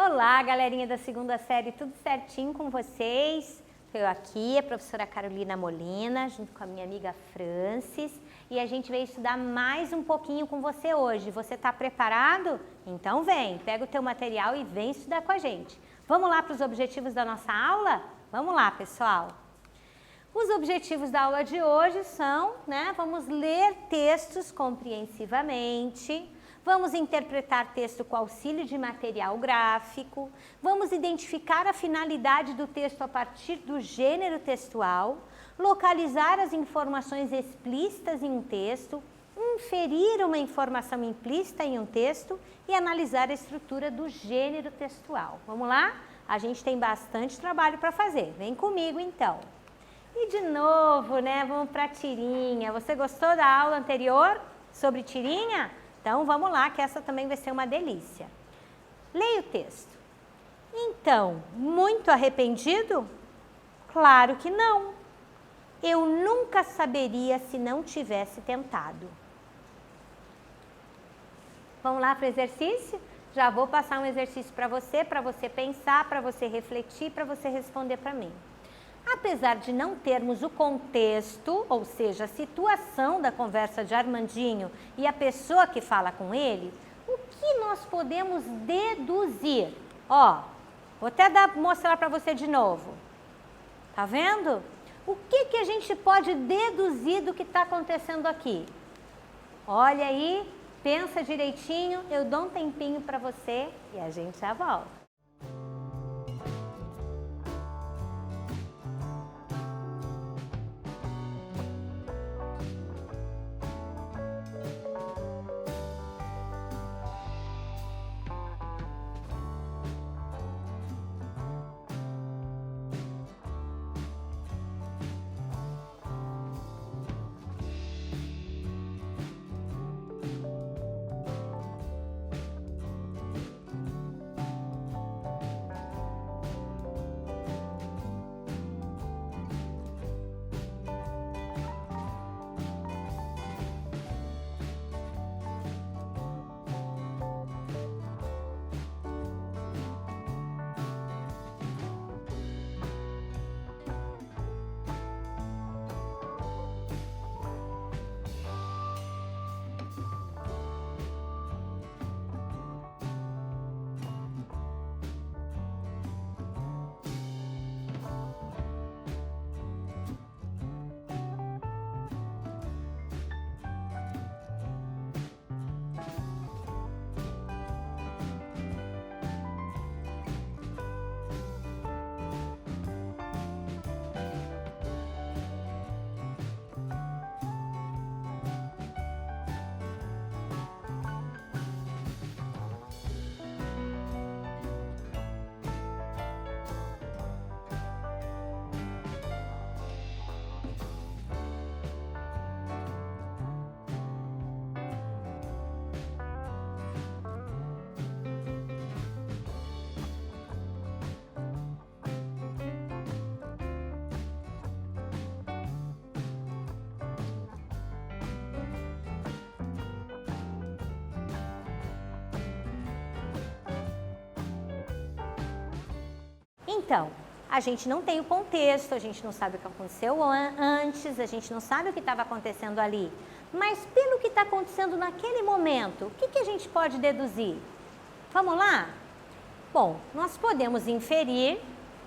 Olá, galerinha da segunda série, tudo certinho com vocês? Eu aqui, a professora Carolina Molina, junto com a minha amiga Francis, e a gente veio estudar mais um pouquinho com você hoje. Você está preparado? Então vem, pega o teu material e vem estudar com a gente. Vamos lá para os objetivos da nossa aula? Vamos lá, pessoal! Os objetivos da aula de hoje são, vamos ler textos compreensivamente, vamos interpretar texto com auxílio de material gráfico, vamos identificar a finalidade do texto a partir do gênero textual, localizar as informações explícitas em um texto, inferir uma informação implícita em um texto e analisar a estrutura do gênero textual. Vamos lá? A gente tem bastante trabalho para fazer. Vem comigo, então. E de novo, vamos para a tirinha. Você gostou da aula anterior sobre tirinha? Então, vamos lá, que essa também vai ser uma delícia. Leia o texto. Então, muito arrependido? Claro que não. Eu nunca saberia se não tivesse tentado. Vamos lá para o exercício? Já vou passar um exercício para você pensar, para você refletir, para você responder para mim. Apesar de não termos o contexto, ou seja, a situação da conversa de Armandinho e a pessoa que fala com ele, o que nós podemos deduzir? Ó, vou até mostrar para você de novo. Tá vendo? O que a gente pode deduzir do que está acontecendo aqui? Olha aí, pensa direitinho, eu dou um tempinho para você e a gente já volta. Então, a gente não tem o contexto, a gente não sabe o que aconteceu antes, a gente não sabe o que estava acontecendo ali. Mas pelo que está acontecendo naquele momento, o que a gente pode deduzir? Vamos lá? Bom, nós podemos inferir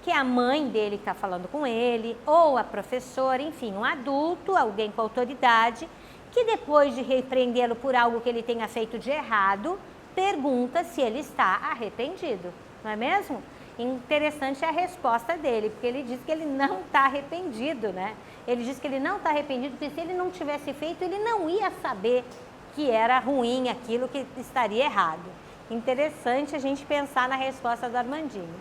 que a mãe dele está falando com ele, ou a professora, enfim, um adulto, alguém com autoridade, que depois de repreendê-lo por algo que ele tenha feito de errado, pergunta se ele está arrependido, não é mesmo? Interessante a resposta dele, porque ele diz que ele não está arrependido, Ele diz que ele não está arrependido, porque se ele não tivesse feito, ele não ia saber que era ruim aquilo, que estaria errado. Interessante a gente pensar na resposta do Armandinho.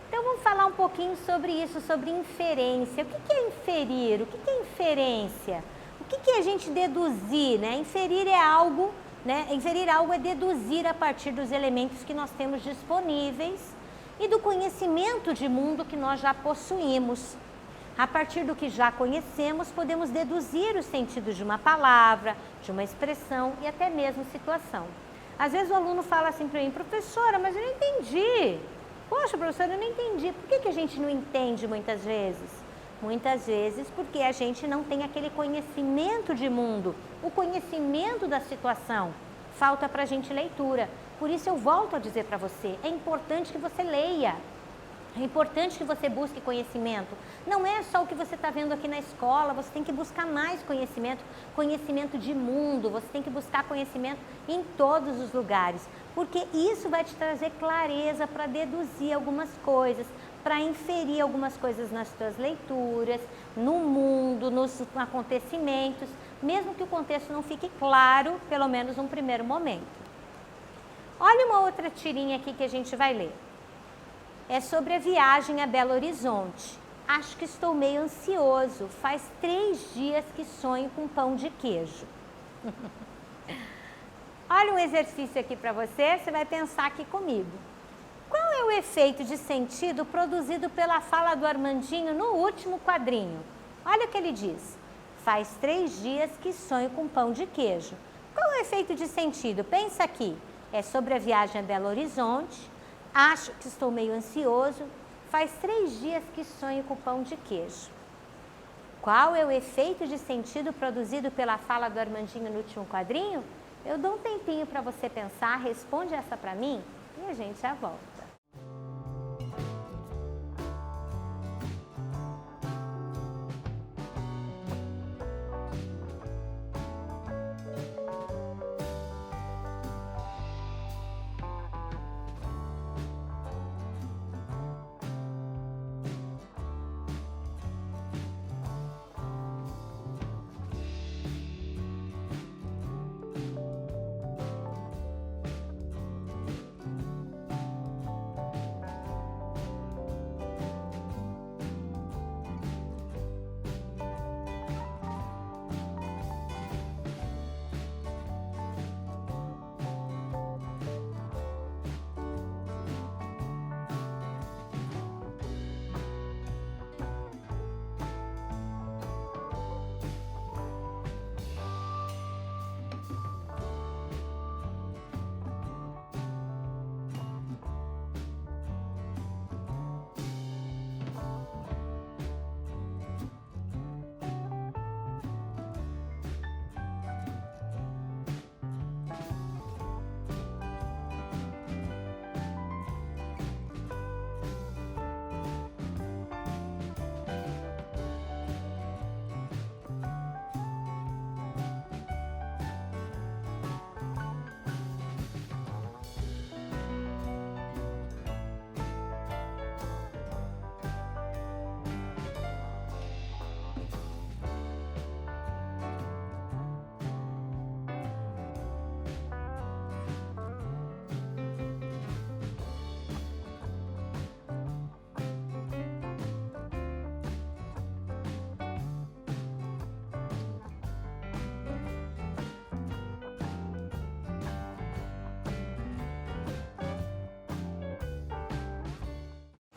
Então vamos falar um pouquinho sobre isso, sobre inferência. O que é inferir? O que é inferência? O que é a gente deduzir, Inferir é algo, Inferir algo é deduzir a partir dos elementos que nós temos disponíveis e do conhecimento de mundo que nós já possuímos. A partir do que já conhecemos, podemos deduzir o sentido de uma palavra, de uma expressão e até mesmo situação. Às vezes o aluno fala assim para mim, professora, mas eu não entendi. Poxa, professora, eu não entendi. Por que a gente não entende muitas vezes? Muitas vezes porque a gente não tem aquele conhecimento de mundo, o conhecimento da situação. Falta para a gente leitura. Por isso eu volto a dizer para você, é importante que você leia. É importante que você busque conhecimento. Não é só o que você está vendo aqui na escola, você tem que buscar mais conhecimento, conhecimento de mundo, você tem que buscar conhecimento em todos os lugares, porque isso vai te trazer clareza para deduzir algumas coisas, para inferir algumas coisas nas suas leituras, no mundo, nos acontecimentos, mesmo que o contexto não fique claro, pelo menos num primeiro momento. Olha uma outra tirinha aqui que a gente vai ler. É sobre a viagem a Belo Horizonte. Acho que estou meio ansioso. Faz 3 dias que sonho com pão de queijo. Olha um exercício aqui para você, você vai pensar aqui comigo. Qual é o efeito de sentido produzido pela fala do Armandinho no último quadrinho? Olha o que ele diz. Faz 3 dias que sonho com pão de queijo. Qual é o efeito de sentido? Pensa aqui. É sobre a viagem a Belo Horizonte. Acho que estou meio ansioso. Faz 3 dias que sonho com pão de queijo. Qual é o efeito de sentido produzido pela fala do Armandinho no último quadrinho? Eu dou um tempinho para você pensar, responde essa para mim e a gente já volta.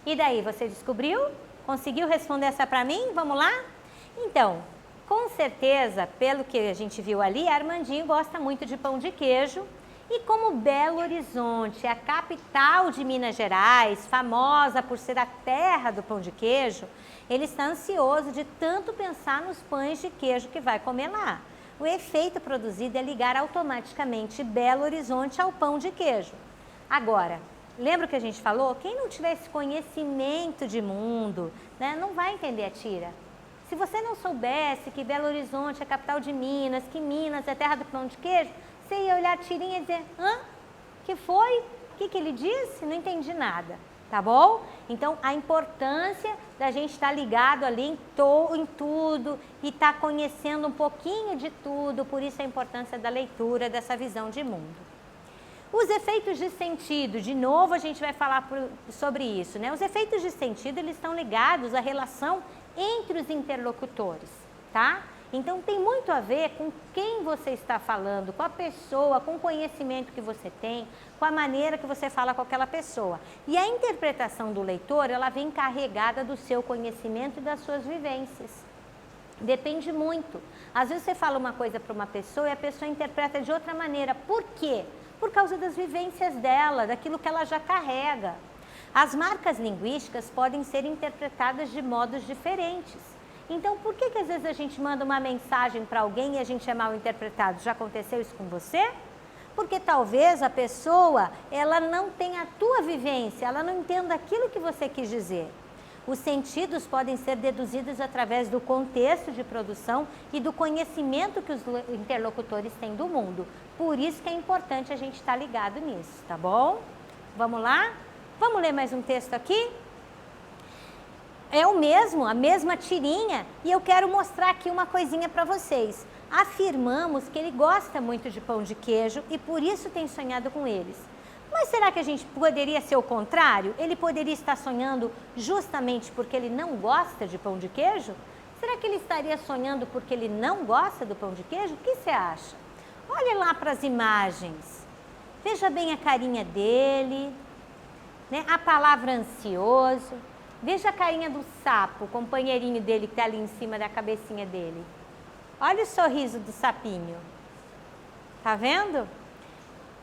E daí, você descobriu? Conseguiu responder essa para mim? Vamos lá? Então, com certeza, pelo que a gente viu ali, Armandinho gosta muito de pão de queijo. E como Belo Horizonte é a capital de Minas Gerais, famosa por ser a terra do pão de queijo, ele está ansioso de tanto pensar nos pães de queijo que vai comer lá. O efeito produzido é ligar automaticamente Belo Horizonte ao pão de queijo. Agora, lembra o que a gente falou? Quem não tiver esse conhecimento de mundo, né, não vai entender a tira. Se você não soubesse que Belo Horizonte é a capital de Minas, que Minas é a terra do pão de queijo, você ia olhar a tirinha e dizer, hã? Que foi? O que ele disse? Não entendi nada, tá bom? Então, a importância da gente estar ligado ali em tudo e estar conhecendo um pouquinho de tudo, por isso a importância da leitura, dessa visão de mundo. Os efeitos de sentido, de novo a gente vai falar sobre isso, né? Os efeitos de sentido, eles estão ligados à relação entre os interlocutores, tá? Então tem muito a ver com quem você está falando, com a pessoa, com o conhecimento que você tem, com a maneira que você fala com aquela pessoa. E a interpretação do leitor, ela vem carregada do seu conhecimento e das suas vivências. Depende muito. Às vezes você fala uma coisa para uma pessoa e a pessoa interpreta de outra maneira. Por quê? Por causa das vivências dela, daquilo que ela já carrega. As marcas linguísticas podem ser interpretadas de modos diferentes. Então, por que às vezes a gente manda uma mensagem para alguém e a gente é mal interpretado? Já aconteceu isso com você? Porque talvez a pessoa, ela não tenha a tua vivência, ela não entenda aquilo que você quis dizer. Os sentidos podem ser deduzidos através do contexto de produção e do conhecimento que os interlocutores têm do mundo. Por isso que é importante a gente estar ligado nisso, tá bom? Vamos lá? Vamos ler mais um texto aqui? É a mesma tirinha, e eu quero mostrar aqui uma coisinha para vocês. Afirmamos que ele gosta muito de pão de queijo e por isso tem sonhado com eles. Mas será que a gente poderia ser o contrário? Ele poderia estar sonhando justamente porque ele não gosta de pão de queijo? Será que ele estaria sonhando porque ele não gosta do pão de queijo? O que você acha? Olhe lá para as imagens. Veja bem a carinha dele, né? A palavra ansioso. Veja a carinha do sapo, o companheirinho dele que está ali em cima da cabecinha dele. Olha o sorriso do sapinho. Tá vendo?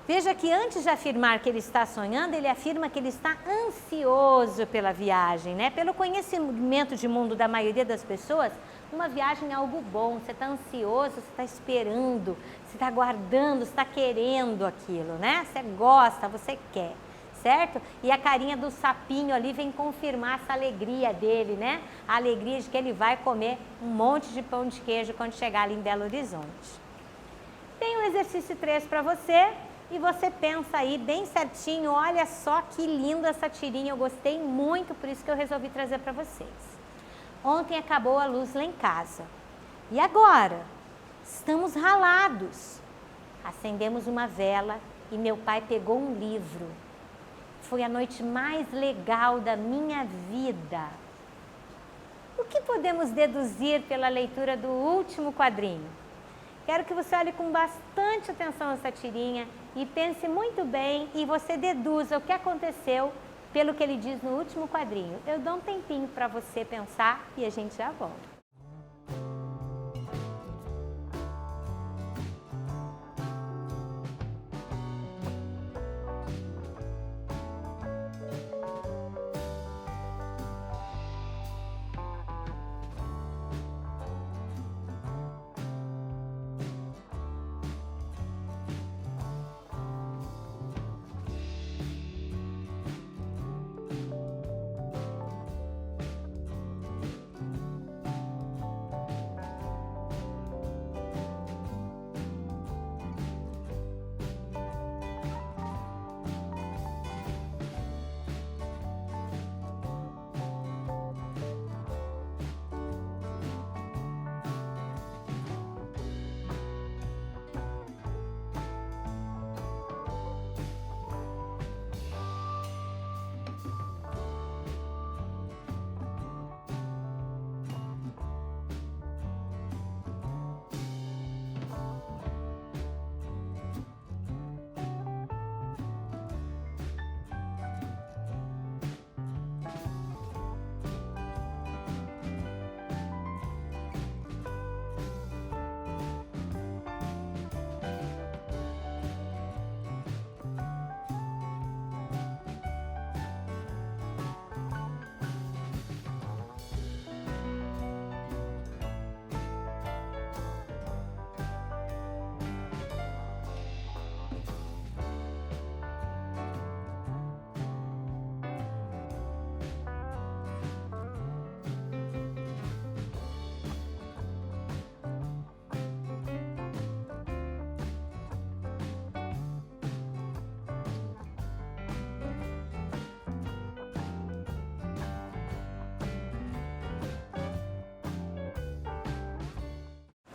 Veja que antes de afirmar que ele está sonhando, ele afirma que ele está ansioso pela viagem, né? Pelo conhecimento de mundo da maioria das pessoas, uma viagem é algo bom. Você está ansioso, você está esperando, você está aguardando, você está querendo aquilo, né? Você gosta, você quer. Certo? E a carinha do sapinho ali vem confirmar essa alegria dele, né? A alegria de que ele vai comer um monte de pão de queijo quando chegar ali em Belo Horizonte. Tem o exercício 3 para você e você pensa aí bem certinho, olha só que linda essa tirinha, eu gostei muito, por isso que eu resolvi trazer para vocês. Ontem acabou a luz lá em casa. E agora? Estamos ralados. Acendemos uma vela e meu pai pegou um livro. Foi a noite mais legal da minha vida. O que podemos deduzir pela leitura do último quadrinho? Quero que você olhe com bastante atenção essa tirinha e pense muito bem e você deduza o que aconteceu pelo que ele diz no último quadrinho. Eu dou um tempinho para você pensar e a gente já volta.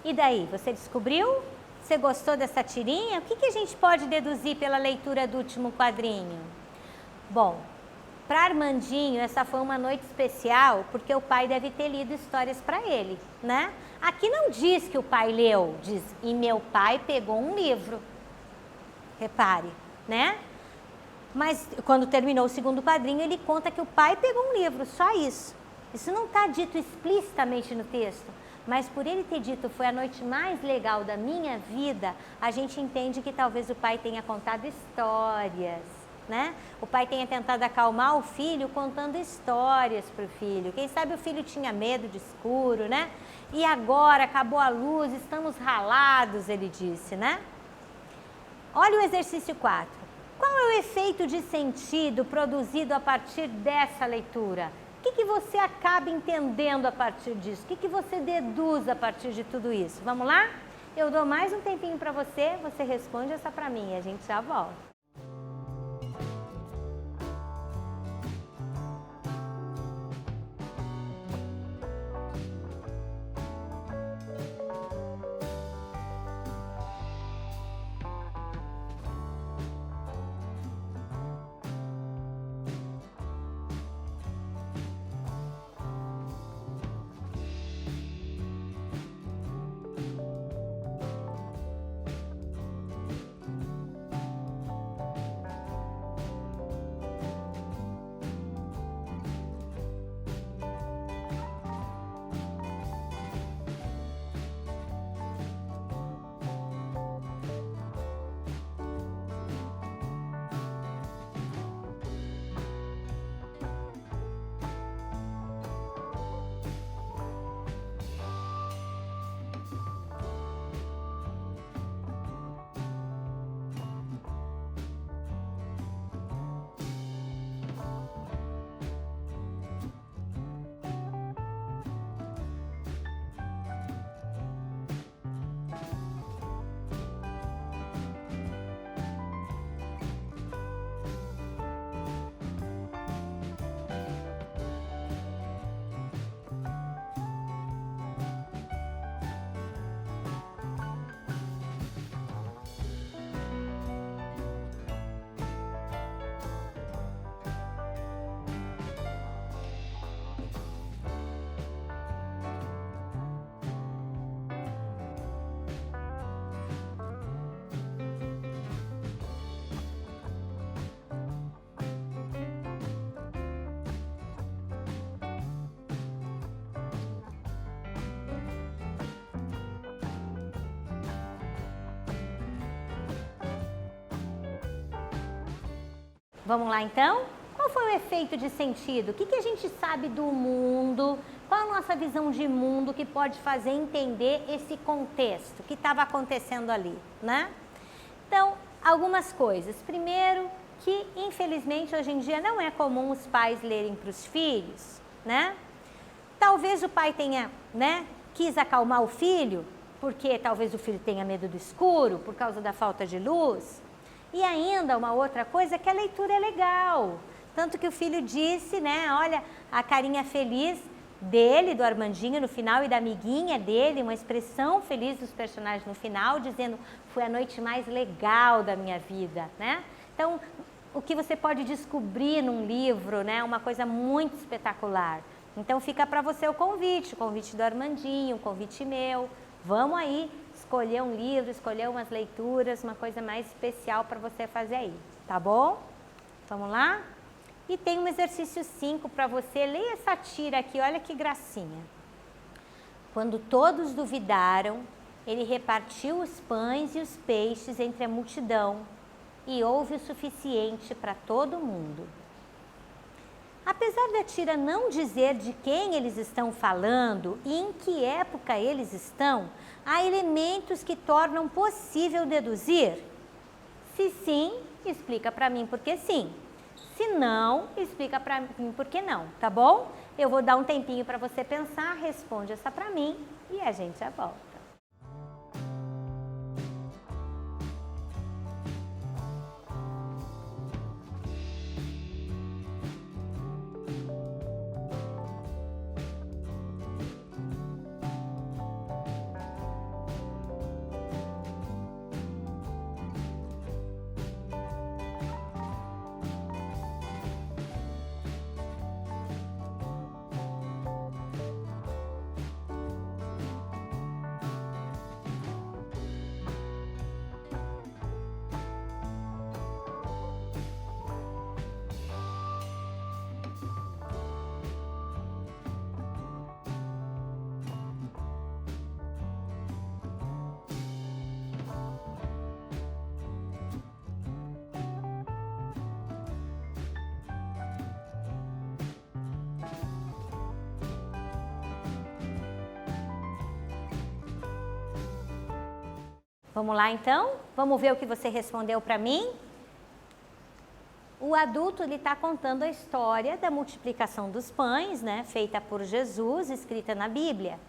E daí, você descobriu? Você gostou dessa tirinha? O que a gente pode deduzir pela leitura do último quadrinho? Bom, para Armandinho, essa foi uma noite especial porque o pai deve ter lido histórias para ele, né? Aqui não diz que o pai leu, diz, e meu pai pegou um livro. Repare, né? Mas quando terminou o segundo quadrinho, ele conta que o pai pegou um livro, só isso. Isso não está dito explicitamente no texto, mas por ele ter dito foi a noite mais legal da minha vida, a gente entende que talvez o pai tenha contado histórias, né? O pai tenha tentado acalmar o filho contando histórias para o filho. Quem sabe o filho tinha medo de escuro, né? E agora acabou a luz, estamos ralados, ele disse, né? Olha o exercício 4. Qual é o efeito de sentido produzido a partir dessa leitura? O que você acaba entendendo a partir disso? O que você deduz a partir de tudo isso? Vamos lá? Eu dou mais um tempinho para você, você responde essa para mim e a gente já volta. Vamos lá então? Qual foi o efeito de sentido? O que a gente sabe do mundo? Qual a nossa visão de mundo que pode fazer entender esse contexto que estava acontecendo ali, né? Então, algumas coisas. Primeiro, que infelizmente hoje em dia não é comum os pais lerem para os filhos, né? Talvez o pai tenha, né, quis acalmar o filho, porque talvez o filho tenha medo do escuro, por causa da falta de luz. E ainda uma outra coisa é que a leitura é legal. Tanto que o filho disse, né, olha, a carinha feliz dele, do Armandinho no final e da amiguinha dele, uma expressão feliz dos personagens no final, dizendo, foi a noite mais legal da minha vida, né? Então, o que você pode descobrir num livro, né, uma coisa muito espetacular. Então, fica para você o convite do Armandinho, o convite meu. Vamos aí escolher um livro, escolher umas leituras, uma coisa mais especial para você fazer aí, tá bom? Vamos lá? E tem um exercício 5 para você. Leia essa tira aqui, olha que gracinha. Quando todos duvidaram, ele repartiu os pães e os peixes entre a multidão e houve o suficiente para todo mundo. Apesar da tira não dizer de quem eles estão falando e em que época eles estão, há elementos que tornam possível deduzir? Se sim, explica para mim por que sim. Se não, explica para mim por que não, tá bom? Eu vou dar um tempinho para você pensar, responde essa para mim e a gente já volta. Vamos lá então? Vamos ver o que você respondeu para mim? O adulto ele está contando a história da multiplicação dos pães, né, feita por Jesus, escrita na Bíblia.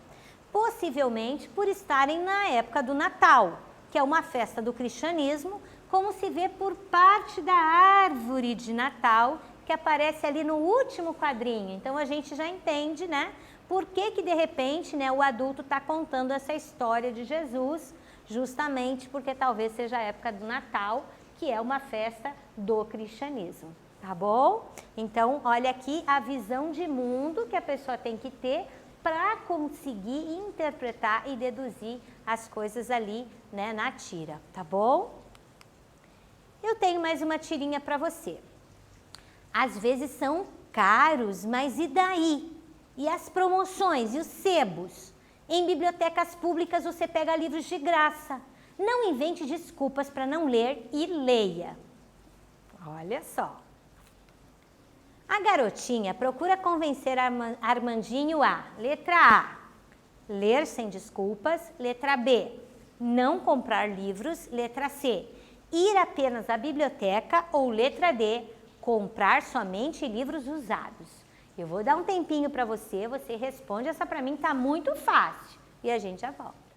Possivelmente por estarem na época do Natal, que é uma festa do cristianismo, como se vê por parte da árvore de Natal, que aparece ali no último quadrinho. Então a gente já entende, né, por que de repente, né, o adulto está contando essa história de Jesus, justamente porque talvez seja a época do Natal, que é uma festa do cristianismo, tá bom? Então, olha aqui a visão de mundo que a pessoa tem que ter para conseguir interpretar e deduzir as coisas ali, né, na tira, tá bom? Eu tenho mais uma tirinha para você. Às vezes são caros, mas e daí? E as promoções e os sebos? Em bibliotecas públicas você pega livros de graça. Não invente desculpas para não ler e leia. Olha só. A garotinha procura convencer Armandinho a, letra A, ler sem desculpas, letra B, não comprar livros, letra C, ir apenas à biblioteca ou letra D, comprar somente livros usados. Eu vou dar um tempinho para você, você responde, essa para mim tá muito fácil e a gente já volta.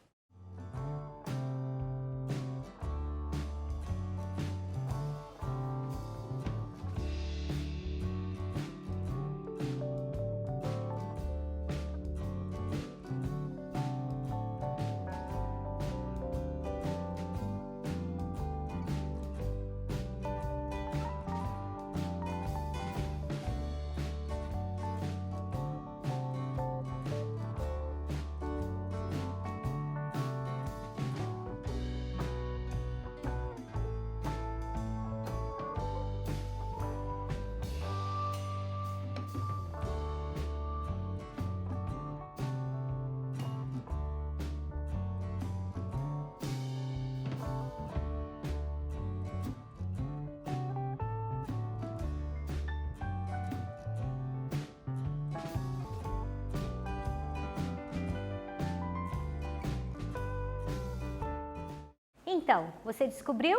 Então, você descobriu?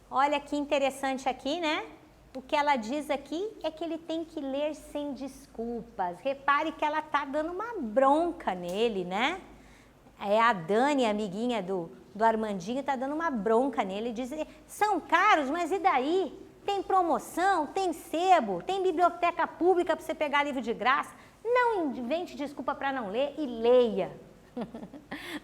Olha que interessante aqui, né? O que ela diz aqui é que ele tem que ler sem desculpas. Repare que ela tá dando uma bronca nele, né? É a Dani, amiguinha do Armandinho, tá dando uma bronca nele. Diz, são caros, mas e daí? Tem promoção, tem sebo, tem biblioteca pública para você pegar livro de graça. Não invente desculpa para não ler e leia.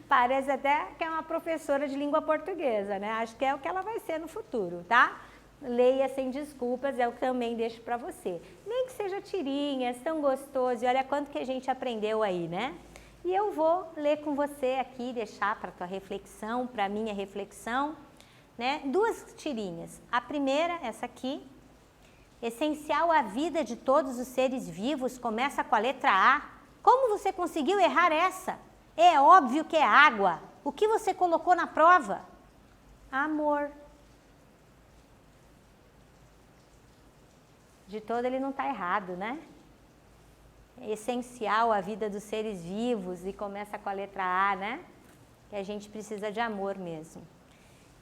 Parece até que é uma professora de língua portuguesa, né? Acho que é o que ela vai ser no futuro, tá? Leia sem desculpas, é o que também deixo para você. Nem que seja tirinhas, tão gostoso, e olha quanto que a gente aprendeu aí, né? E eu vou ler com você aqui, deixar para tua reflexão, para minha reflexão, né? Duas tirinhas. A primeira, essa aqui, essencial à vida de todos os seres vivos, começa com a letra A. Como você conseguiu errar essa? É óbvio que é água. O que você colocou na prova? Amor. De todo ele não está errado, né? É essencial à vida dos seres vivos e começa com a letra A, né? Que a gente precisa de amor mesmo.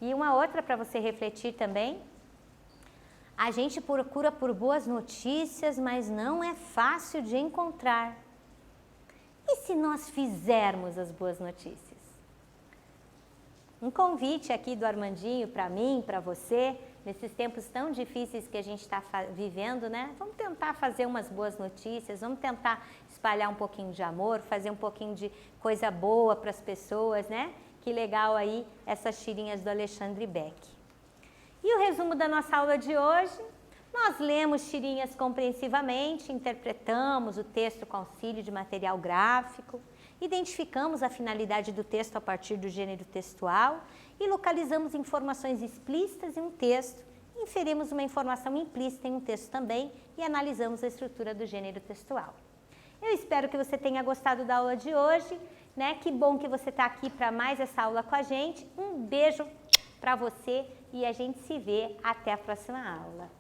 E uma outra para você refletir também. A gente procura por boas notícias, mas não é fácil de encontrar. E se nós fizermos as boas notícias? Um convite aqui do Armandinho para mim, para você, nesses tempos tão difíceis que a gente está vivendo, né? Vamos tentar fazer umas boas notícias, vamos tentar espalhar um pouquinho de amor, fazer um pouquinho de coisa boa para as pessoas, né? Que legal aí essas tirinhas do Alexandre Beck. E o resumo da nossa aula de hoje? Nós lemos tirinhas compreensivamente, interpretamos o texto com auxílio de material gráfico, identificamos a finalidade do texto a partir do gênero textual e localizamos informações explícitas em um texto, inferimos uma informação implícita em um texto também e analisamos a estrutura do gênero textual. Eu espero que você tenha gostado da aula de hoje, né? Que bom que você está aqui para mais essa aula com a gente. Um beijo para você e a gente se vê até a próxima aula.